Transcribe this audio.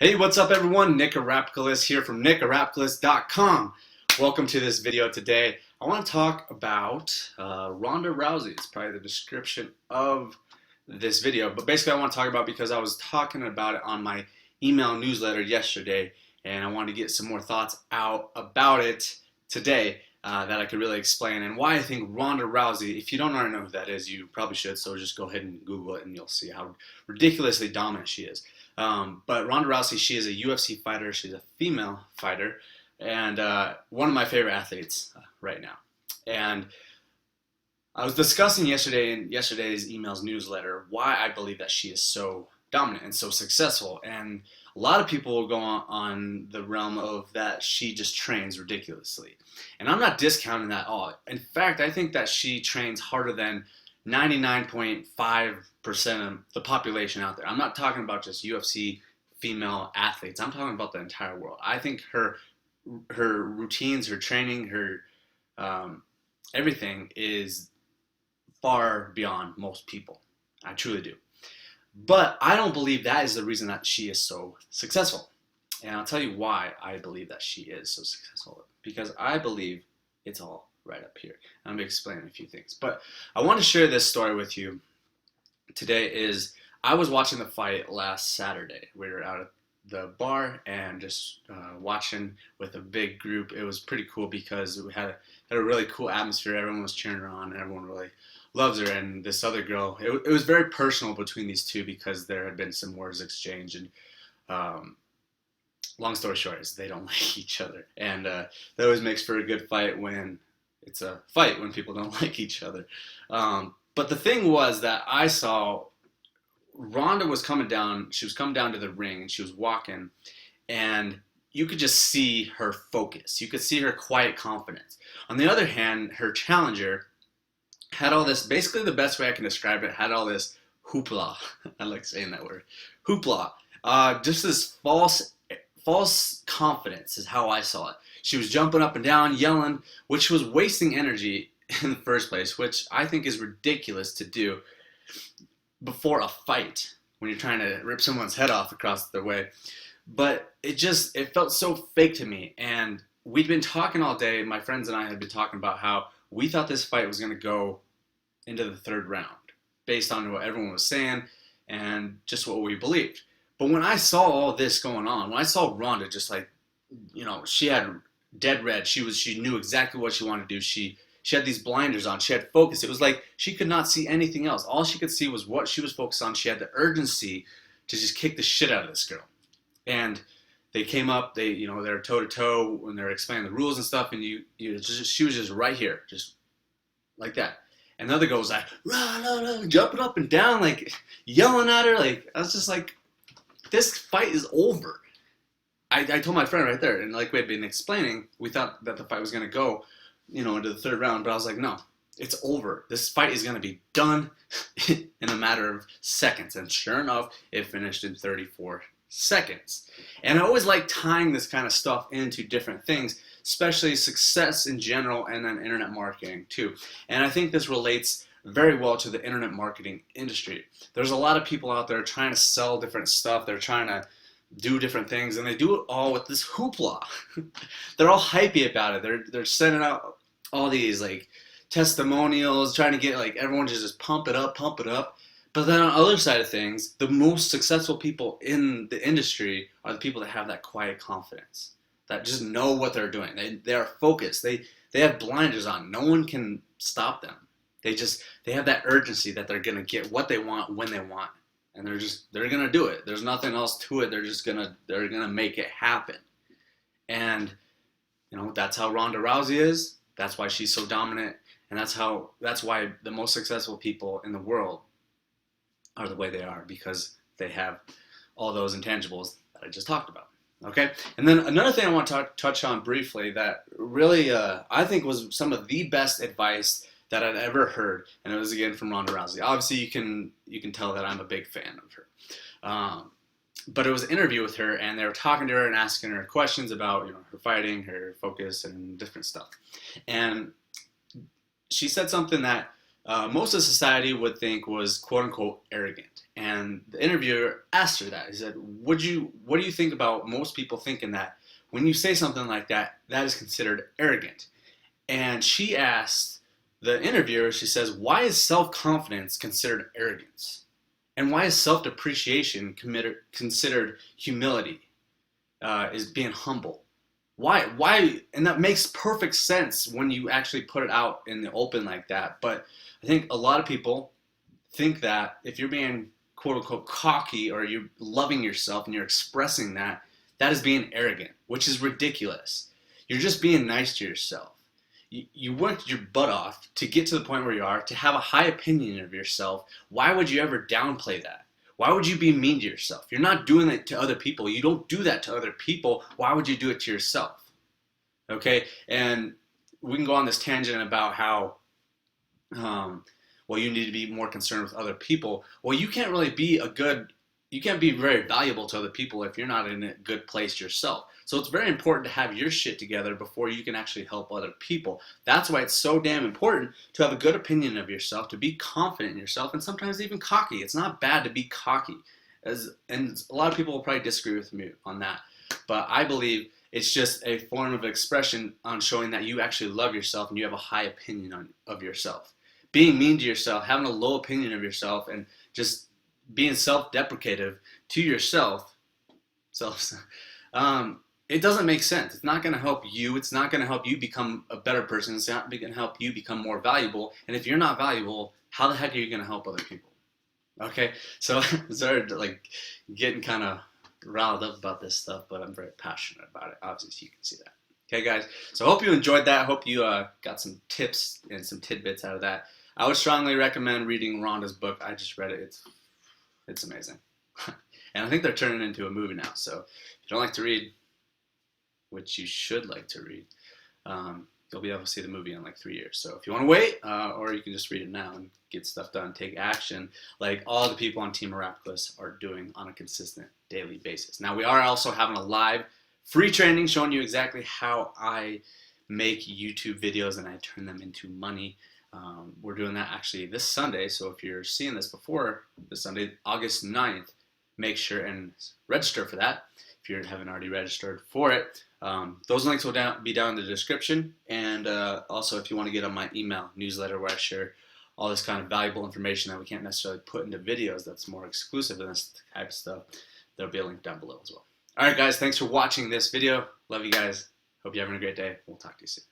Hey, what's up everyone? Nick Arapkalis here from nickarapkalis.com. Welcome to this video today. I want to talk about Ronda Rousey. It's probably the description of this video, but basically I want to talk about because I was talking about it on my email newsletter yesterday, and I wanted to get some more thoughts out about it today that I could really explain, and why I think Ronda Rousey, if you don't already know who that is, you probably should, so just go ahead and Google it and you'll see how ridiculously dominant she is. But Ronda Rousey, she is a UFC fighter. She's a female fighter, and one of my favorite athletes right now. And I was discussing yesterday in yesterday's emails newsletter why I believe that she is so dominant and so successful. And a lot of people will go on the realm of that she just trains ridiculously. And I'm not discounting that at all. In fact, I think that she trains harder than 99.5% of the population out there. I'm not talking about just UFC female athletes. I'm talking about the entire world. I think her routines, her training, her everything is far beyond most people. I truly do. But I don't believe that is the reason that she is so successful. And I'll tell you why I believe that she is so successful. Because I believe it's all right up here. I'm going to explain a few things. But I want to share this story with you today. I was watching the fight last Saturday. We were out at the bar and just watching with a big group. It was pretty cool because we had a really cool atmosphere. Everyone was cheering her on. Everyone really loves her. And this other girl, it was very personal between these two because there had been some words exchanged. And long story short is they don't like each other. And that always makes for a good fight when it's a fight, when people don't like each other. But the thing was that I saw Ronda was coming down. She was coming down to the ring and she was walking. And you could just see her focus. You could see her quiet confidence. On the other hand, her challenger had all this, basically the best way I can describe it, had all this hoopla. I like saying that word. Hoopla. Just this false confidence is how I saw it. She was jumping up and down, yelling, which was wasting energy in the first place, which I think is ridiculous to do before a fight when you're trying to rip someone's head off across the way. But it felt so fake to me. And we'd been talking all day. My friends and I had been talking about how we thought this fight was going to go into the third round based on what everyone was saying and just what we believed. But when I saw all this going on, when I saw Ronda just like, she had dead red. She knew exactly what she wanted to do. She had these blinders on. She had focus. It was like she could not see anything else. All she could see was what she was focused on. She had the urgency to just kick the shit out of this girl. And they came up. They're toe to toe when they're explaining the rules and stuff. And she was just right here, just like that. And the other girl was like, rah, rah, rah, jumping up and down, like yelling at her. Like I was just like, this fight is over. I told my friend right there, and like we had been explaining, we thought that the fight was going to go, into the third round, but I was like, no, it's over. This fight is going to be done in a matter of seconds. And sure enough, it finished in 34 seconds. And I always like tying this kind of stuff into different things, especially success in general and then internet marketing too. And I think this relates very well to the internet marketing industry. There's a lot of people out there trying to sell different stuff. They're trying to do different things, and they do it all with this hoopla. They're all hypey about it. They're sending out all these like testimonials, trying to get like everyone to just pump it up. But then on the other side of things, the most successful people in the industry are the people that have that quiet confidence, that just know what they're doing. They are focused. They have blinders on. No one can stop them. They have that urgency that they're gonna get what they want when they want. And they're gonna do it. There's nothing else to it. They're gonna make it happen. And that's how Ronda Rousey is. That's why she's so dominant. And that's why the most successful people in the world are the way they are, because they have all those intangibles that I just talked about. Okay? And then another thing I want to touch on briefly that really I think was some of the best advice that I'd ever heard, and it was again from Ronda Rousey. Obviously, you can tell that I'm a big fan of her. But it was an interview with her, and they were talking to her and asking her questions about her fighting, her focus, and different stuff. And she said something that most of society would think was quote unquote arrogant. And the interviewer asked her that. He said, what do you think about most people thinking that when you say something like that, that is considered arrogant? And she asked the interviewer, she says, why is self-confidence considered arrogance? And why is self-depreciation considered humility, is being humble? Why? And that makes perfect sense when you actually put it out in the open like that. But I think a lot of people think that if you're being quote unquote cocky or you're loving yourself and you're expressing that, that is being arrogant, which is ridiculous. You're just being nice to yourself. You worked your butt off to get to the point where you are, to have a high opinion of yourself. Why would you ever downplay that? Why would you be mean to yourself? You're not doing it to other people. You don't do that to other people. Why would you do it to yourself? Okay? And we can go on this tangent about how, well, you need to be more concerned with other people. Well, you can't really be you can't be very valuable to other people if you're not in a good place yourself. So it's very important to have your shit together before you can actually help other people. That's why it's so damn important to have a good opinion of yourself, to be confident in yourself, and sometimes even cocky. It's not bad to be cocky. And a lot of people will probably disagree with me on that. But I believe it's just a form of expression on showing that you actually love yourself and you have a high opinion of yourself. Being mean to yourself, having a low opinion of yourself, and just being self-deprecative to yourself, it doesn't make sense. It's not going to help you. It's not going to help you become a better person. It's not going to help you become more valuable. And if you're not valuable, how the heck are you going to help other people? Okay, so I started like getting kind of riled up about this stuff, but I'm very passionate about it. Obviously, you can see that. Okay, guys. So I hope you enjoyed that. I hope you got some tips and some tidbits out of that. I would strongly recommend reading Ronda's book. I just read it. It's amazing. And I think they're turning it into a movie now. So if you don't like to read, which you should like to read, you'll be able to see the movie in like 3 years. So if you want to wait, or you can just read it now and get stuff done, take action, like all the people on Team Miraculous are doing on a consistent daily basis. Now, we are also having a live free training showing you exactly how I make YouTube videos and I turn them into money. We're doing that actually this Sunday, so if you're seeing this before this Sunday, August 9th, make sure and register for that if you haven't already registered for it. Those links will be down in the description, and also if you want to get on my email newsletter where I share all this kind of valuable information that we can't necessarily put into videos that's more exclusive than this type of stuff, there'll be a link down below as well. Alright guys, thanks for watching this video. Love you guys. Hope you're having a great day. We'll talk to you soon.